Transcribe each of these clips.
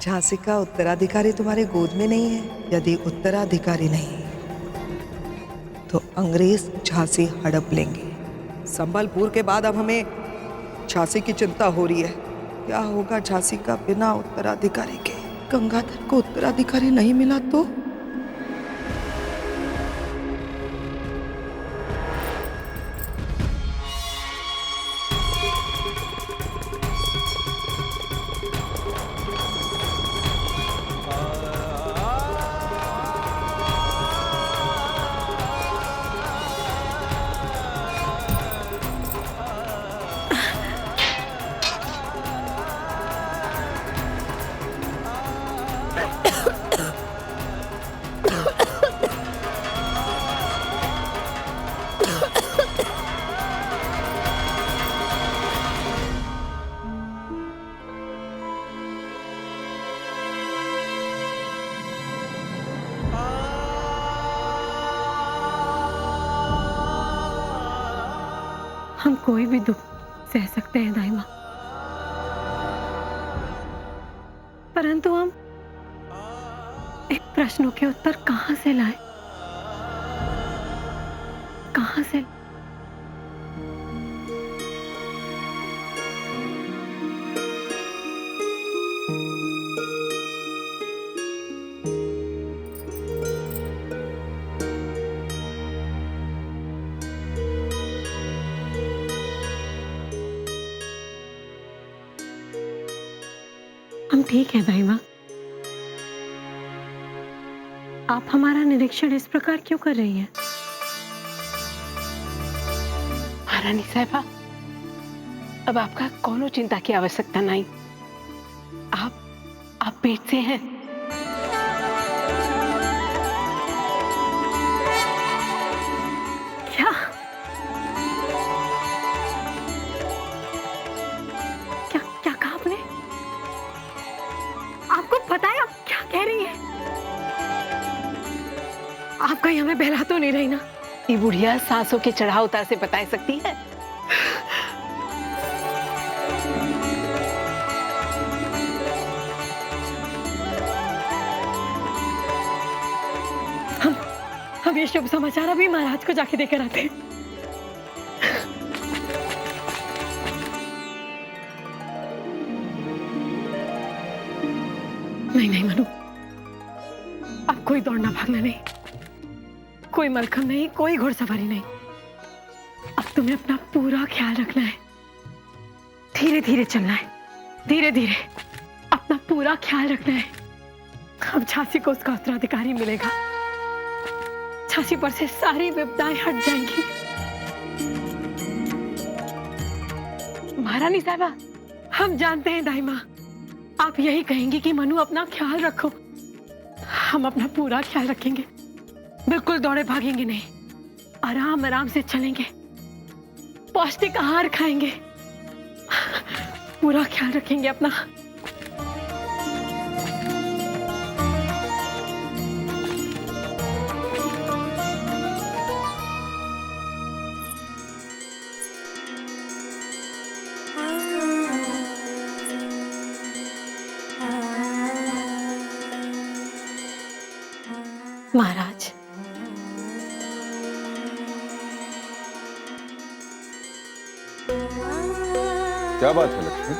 झांसी का उत्तराधिकारी तुम्हारे गोद में नहीं है? यदि उत्तराधिकारी नहीं तो अंग्रेज झांसी हड़प लेंगे। संबलपुर के बाद अब हमें झांसी की चिंता हो रही है। क्या होगा झांसी का बिना उत्तराधिकारी के? गंगाधर को उत्तराधिकारी नहीं मिला तो? हम कोई भी दुख सह सकते हैं दाई माँ, परंतु हम एक प्रश्नों के उत्तर कहां से लाएं? कहां से? हम ठीक है दाई माँ। आप हमारा निरीक्षण इस प्रकार क्यों कर रही हैं? महारानी साहिबा, अब आपका कोनो चिंता की आवश्यकता नहीं। आप पेट से हैं। क्या? क्या क्या कहा आपने? आपको पता है आप क्या कह रही हैं? आप कहीं हमें बहला तो नहीं रही ना? ये बुढ़िया सांसों के चढ़ाव उतार से बता सकती है। हम ये शुभ समाचार अभी महाराज को जाके देकर आते हैं। नहीं नहीं मनु, अब कोई दौड़ना भागना नहीं, कोई मलखम नहीं, कोई घुड़सवारी नहीं। अब तुम्हें अपना पूरा ख्याल रखना है, धीरे धीरे चलना है, धीरे धीरे अपना पूरा ख्याल रखना है। अब झांसी को उसका उत्तराधिकारी मिलेगा, झांसी पर से सारी विपदाएं हट जाएंगी। महारानी साहिबा, हम जानते हैं दाई माँ, आप यही कहेंगी कि मनु अपना ख्याल रखो। हम अपना पूरा ख्याल रखेंगे, बिल्कुल दौड़े भागेंगे नहीं, आराम आराम से चलेंगे, पौष्टिक आहार खाएंगे, पूरा ख्याल रखेंगे अपना। महाराज, क्या बात है लक्ष्मी?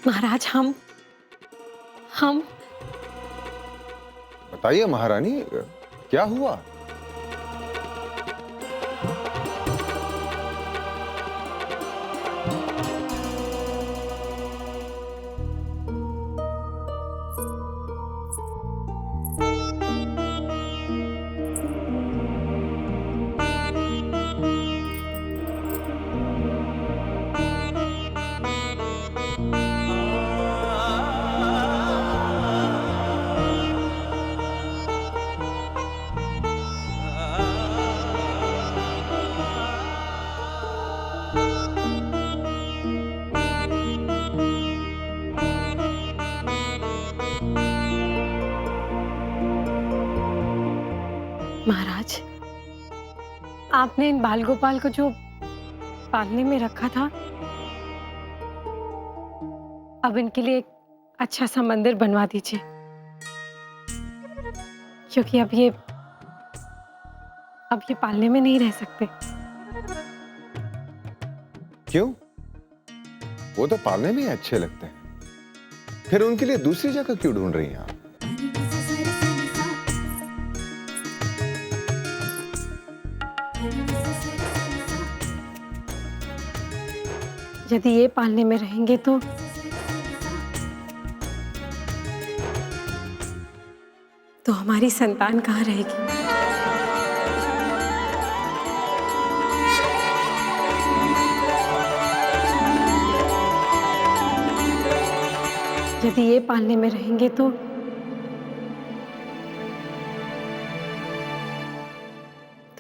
महाराज, हम बताइए महारानी, क्या हुआ? महाराज, आपने इन बाल गोपाल को जो पालने में रखा था, अब इनके लिए एक अच्छा सा मंदिर बनवा दीजिए, क्योंकि अब ये पालने में नहीं रह सकते। क्यों? वो तो पालने में ही अच्छे लगते हैं, फिर उनके लिए दूसरी जगह क्यों ढूंढ रही हैं आप? यदि ये पालने में रहेंगे तो हमारी संतान कहाँ रहेगी? यदि ये पालने में रहेंगे तो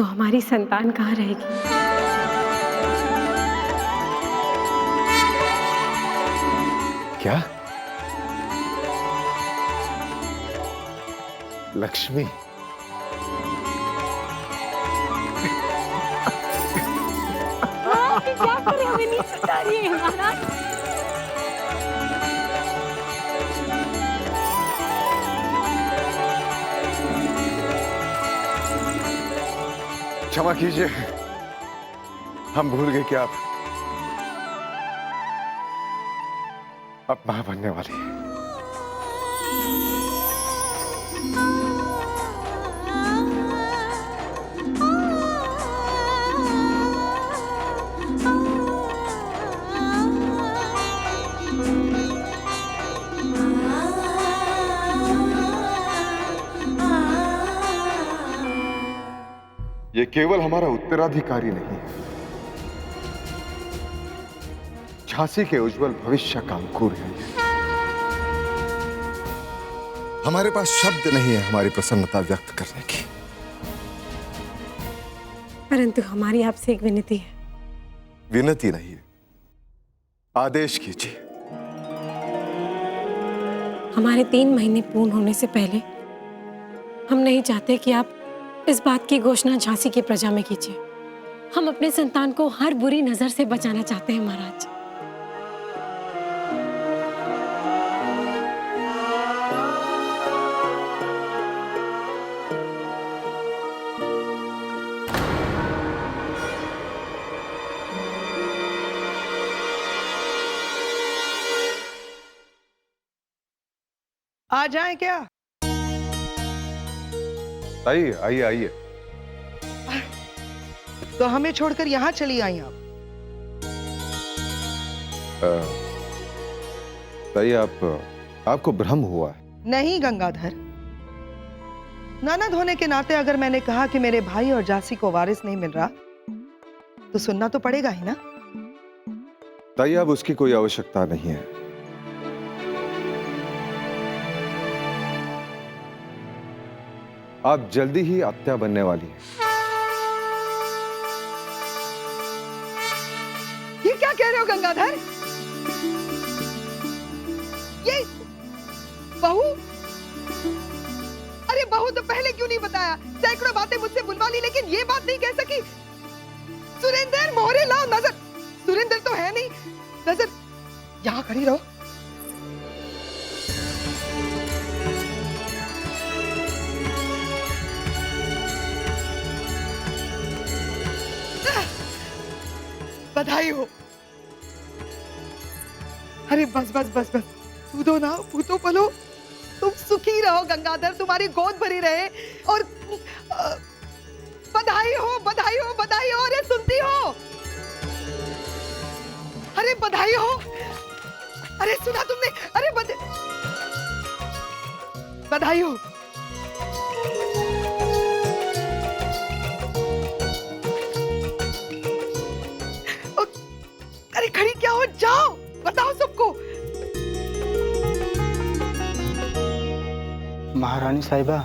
हमारी संतान कहाँ रहेगी? क्या? लक्ष्मी? क्या करें, हमें नहीं बता रही है महाराज। क्षमा कीजिए, हम भूल गए कि आप मां बनने वाली है। ये केवल हमारा उत्तराधिकारी नहीं है, झांसी के उज्जवल भविष्य का अंकुर है। हमारे पास शब्द नहीं है हमारी प्रसन्नता व्यक्त करने की। परंतु हमारी आपसे एक विनती है। विनती नहीं है, आदेश कीजिए। हमारे 3 महीने पूर्ण होने से पहले हम नहीं चाहते कि आप इस बात की घोषणा झांसी की प्रजा में कीजिए। हम अपने संतान को हर बुरी नजर से बचाना चाहते हैं महाराज। आ जाए क्या? आइए आइए आइए। तो हमें छोड़कर यहाँ चली आई आप? ताई, आपको भ्रम हुआ है। नहीं गंगाधर, ननद होने के नाते अगर मैंने कहा कि मेरे भाई और जासी को वारिस नहीं मिल रहा तो सुनना तो पड़ेगा ही ना। ताई, अब उसकी कोई आवश्यकता नहीं है। आप जल्दी ही आत्या बनने वाली हैं। ये क्या कह रहे हो गंगाधर? ये बहू? अरे बहू तो पहले क्यों नहीं बताया? सैकड़ों बातें मुझसे बुलवा ली लेकिन ये बात नहीं कह सकी। सुरेंद्र, मोहरे लाओ, नजर। सुरेंद्र तो है नहीं, नजर यहां खड़ी रहो। बधाई हो। अरे बस बस बस बस, कूदो ना, पूतो पलो। तुम सुखी रहो गंगाधर, तुम्हारी गोद भरी रहे। और बधाई हो, बधाई हो, बधाई हो। अरे सुनती हो? अरे बधाई हो। अरे सुना तुमने? अरे बधाई हो। अरे खड़ी क्या हो? जाओ बताओ सबको। महारानी साहिबा,